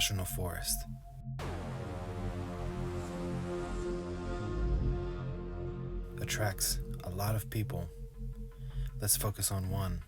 national forest. Attracts a lot of people. Let's focus on one.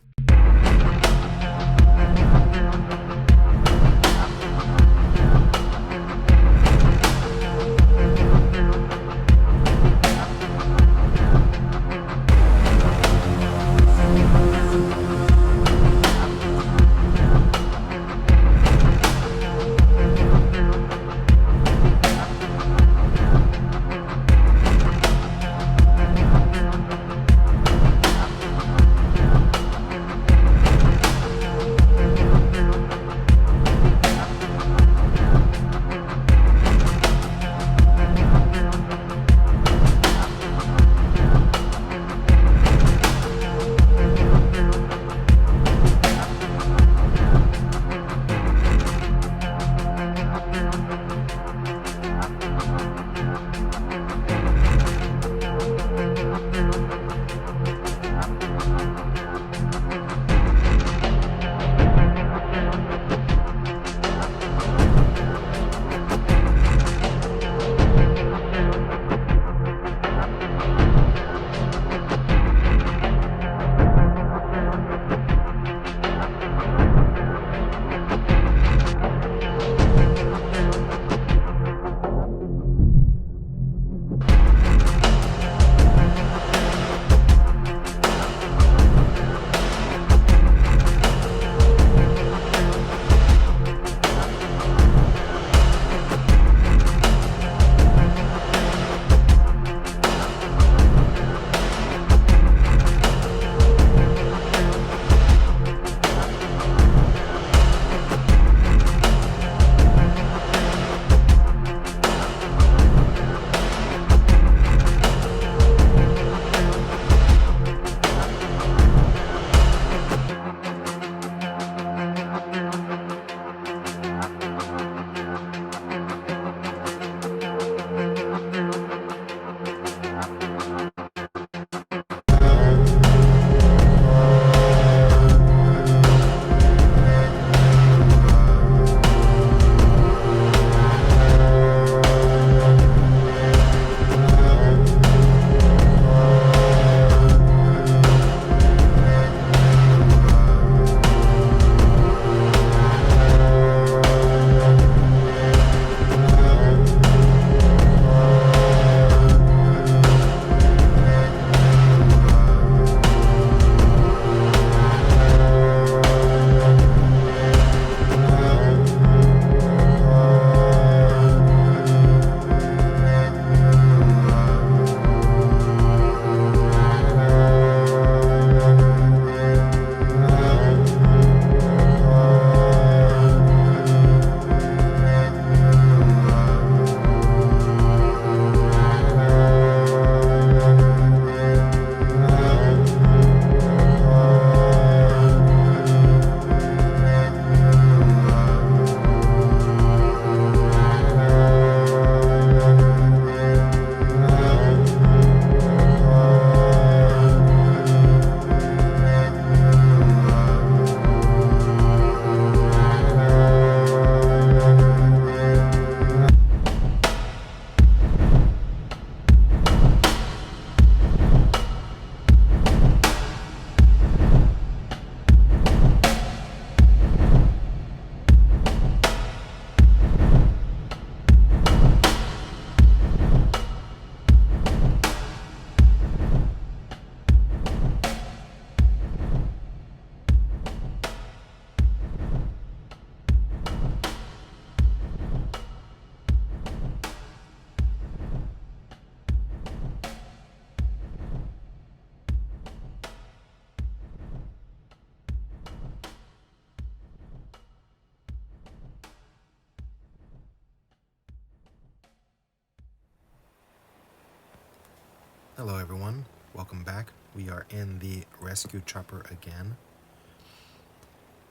Hello everyone, welcome back. We are in the rescue chopper again.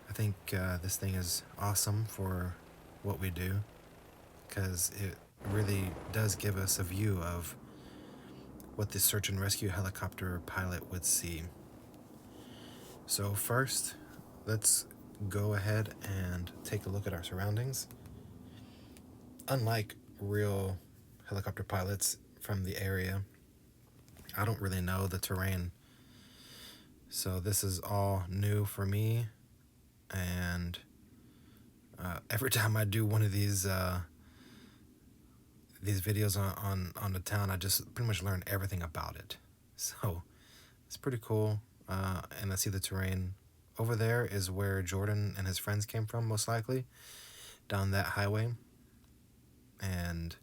I think this thing is awesome for what we do because it really does give us a view of what the search and rescue helicopter pilot would see. So first, let's go ahead and take a look at our surroundings. unlike real helicopter pilots from the area, I don't really know the terrain. So this is all new for me, and every time I do one of these videos on the town, I just pretty much learn everything about it. So it's pretty cool, and I see the terrain. Over there is where Jordan and his friends came from, most likely, down that highway. And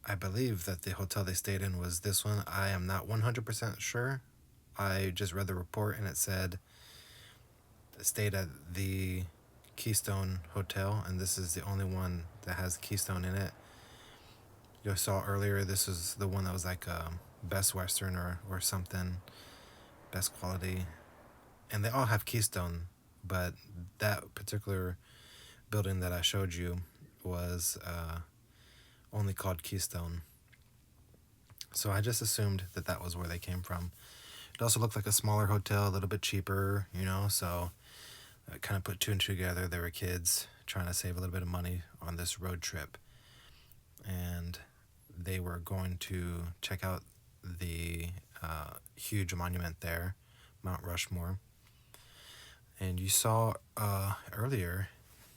I believe that the hotel they stayed in was this one. I am not 100% sure. I just read the report and it said they stayed at the Keystone Hotel, and this is the only one that has Keystone in it. You saw earlier, this was the one that was like Best Western or something, best quality. And they all have Keystone, but that particular building that I showed you was only called Keystone. So I just assumed that that was where they came from. It also looked like a smaller hotel, a little bit cheaper, so I kind of put two and two together. They were kids trying to save a little bit of money on this road trip. And they were going to check out the huge monument there, Mount Rushmore. And you saw earlier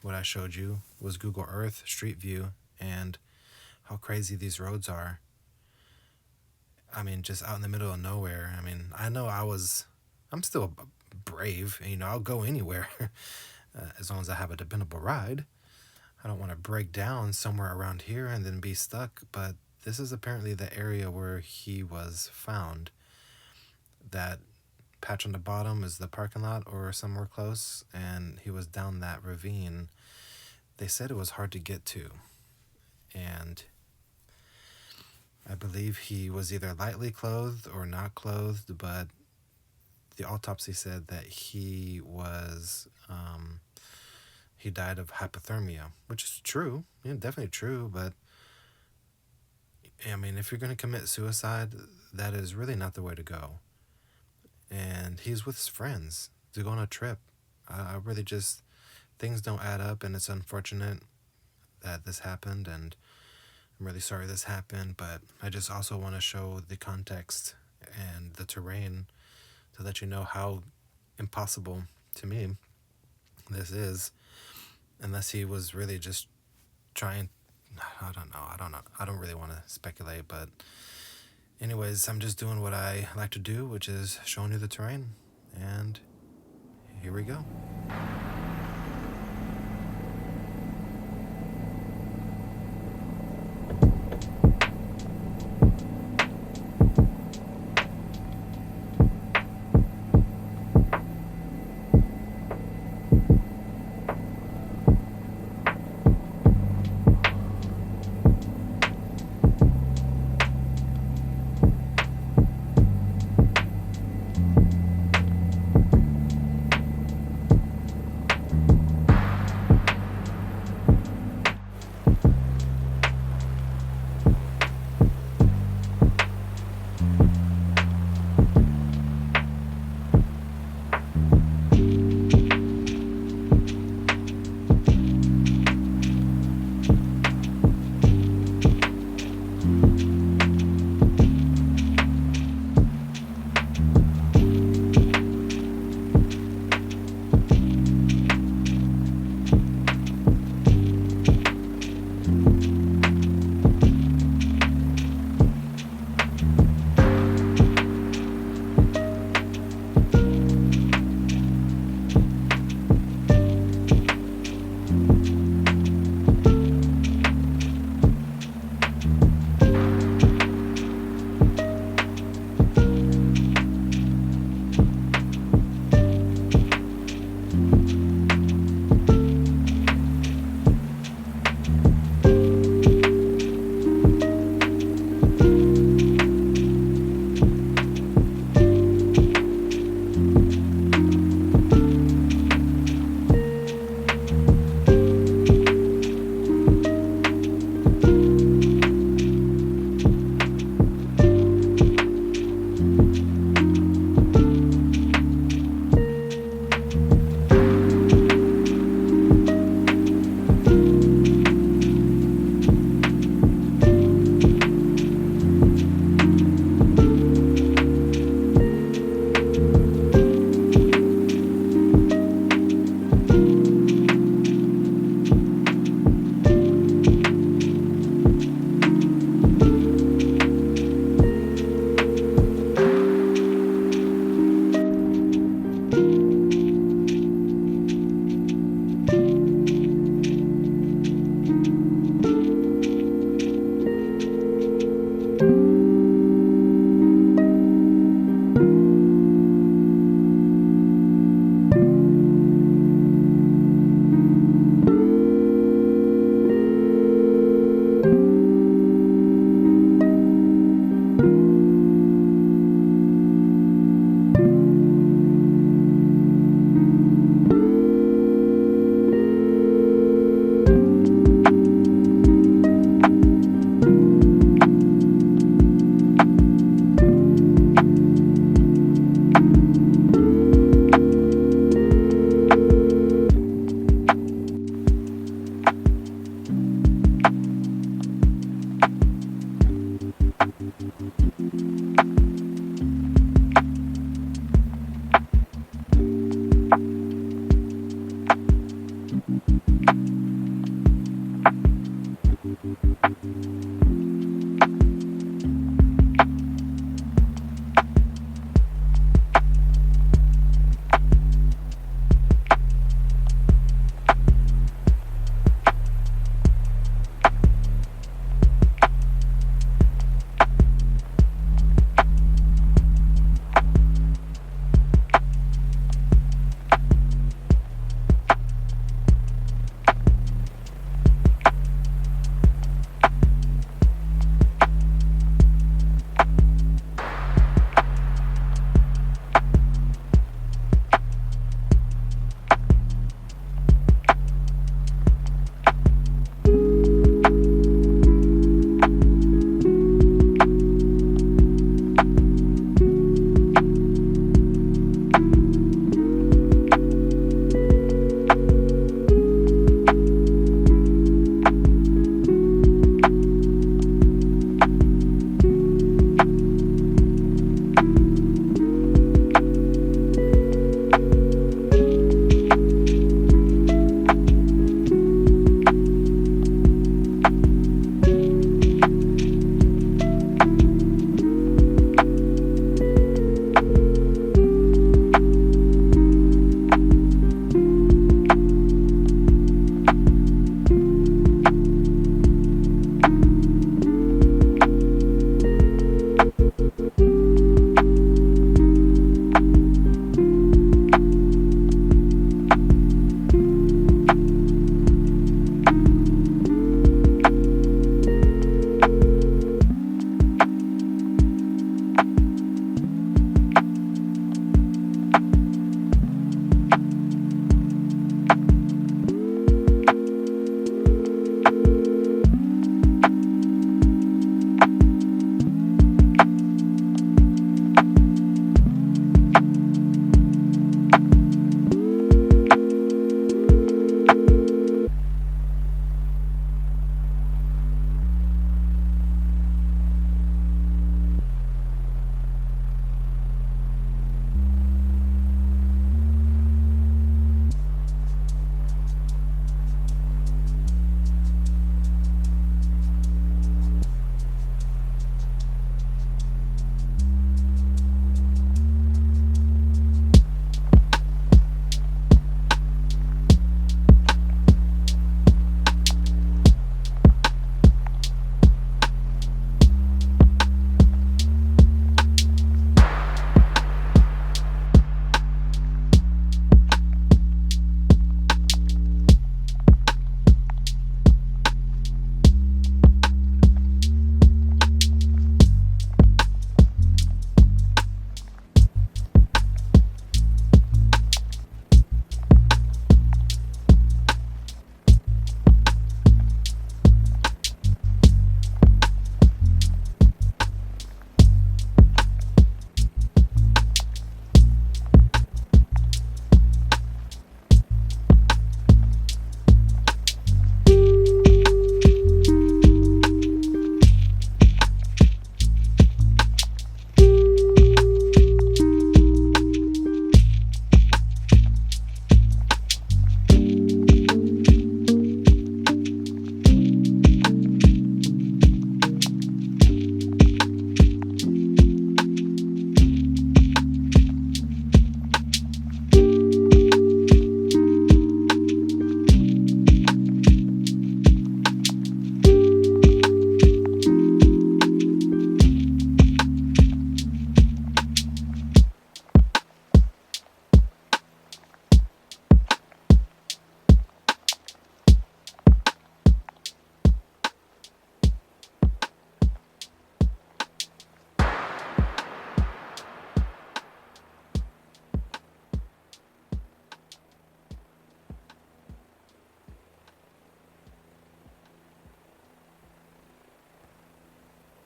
what I showed you was Google Earth Street View and how crazy these roads are. I mean, just out in the middle of nowhere. I mean, I know I'm still brave. I'll go anywhere as long as I have a dependable ride. I don't want to break down somewhere around here and then be stuck, but this is apparently the area where he was found. That patch on the bottom is the parking lot or somewhere close, and he was down that ravine. They said it was hard to get to, and I believe he was either lightly clothed or not clothed, but the autopsy said that he was he died of hypothermia, which is true, definitely true, but I mean, if you're going to commit suicide, that is really not the way to go. And he's with his friends to go on a trip. I really just, things don't add up, and it's unfortunate that this happened, and I'm really sorry this happened, but I just also want to show the context and the terrain to let you know how impossible, to me, this is, unless he was really just trying. I don't know. I don't really want to speculate, but anyways, I'm just doing what I like to do, which is showing you the terrain, and here we go.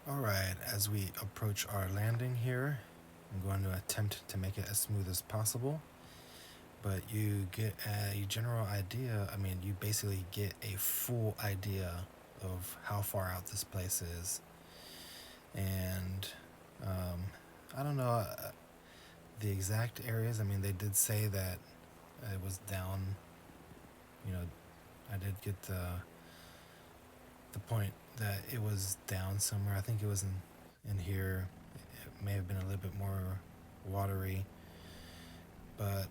Alright, as we approach our landing here, I'm going to attempt to make it as smooth as possible. But you get a general idea, you basically get a full idea of how far out this place is. And I don't know the exact areas. They did say that it was down, you know, I did get the point that it was down somewhere. I think it was in here. It may have been a little bit more watery. But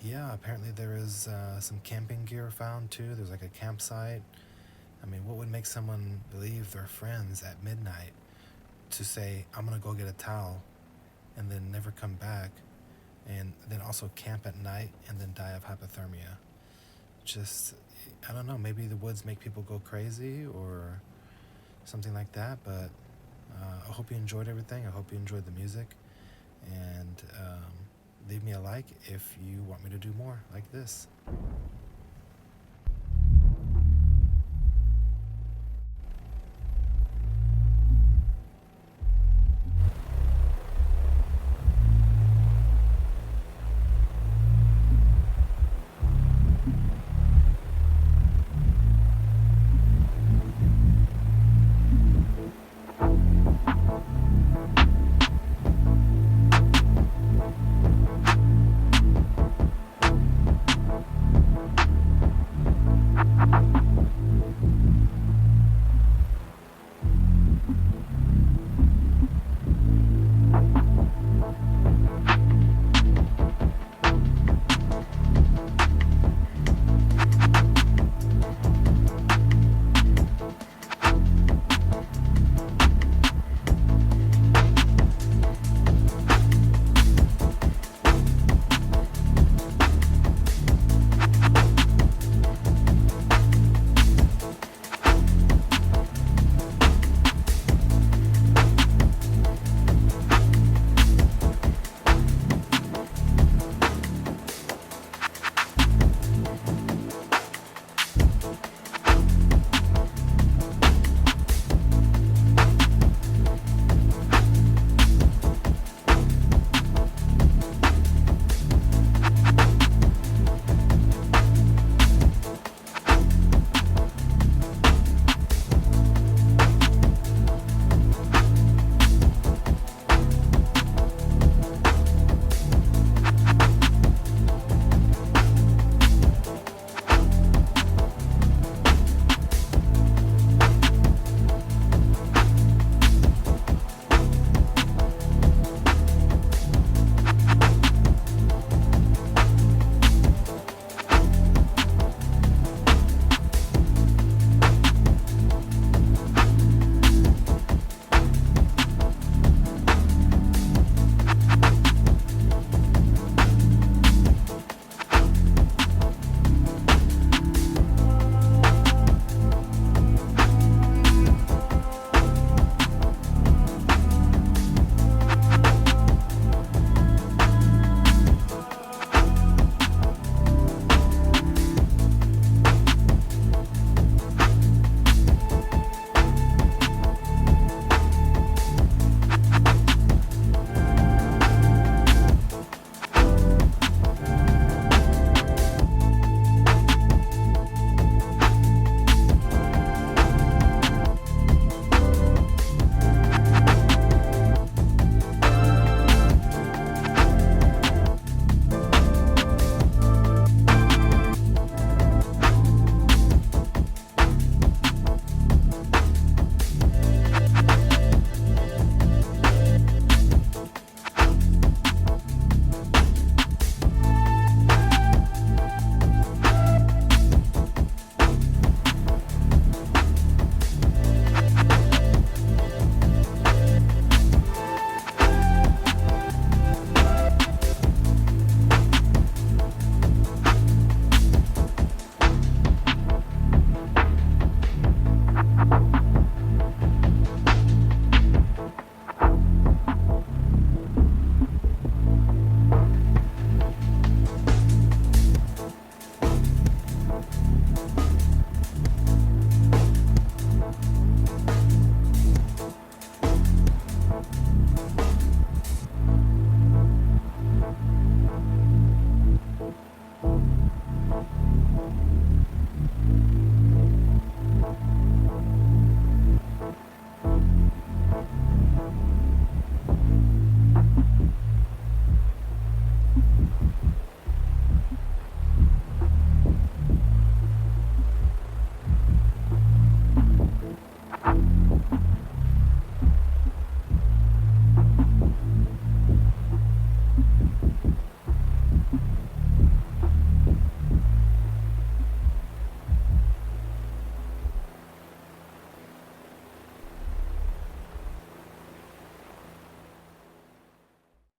yeah, apparently there is some camping gear found too. There's like a campsite. What would make someone leave their friends at midnight to say, I'm gonna go get a towel, and then never come back, and then also camp at night and then die of hypothermia? Just, I don't know, maybe the woods make people go crazy or something like that, but I hope you enjoyed everything. I hope you enjoyed the music, and leave me a like if you want me to do more like this.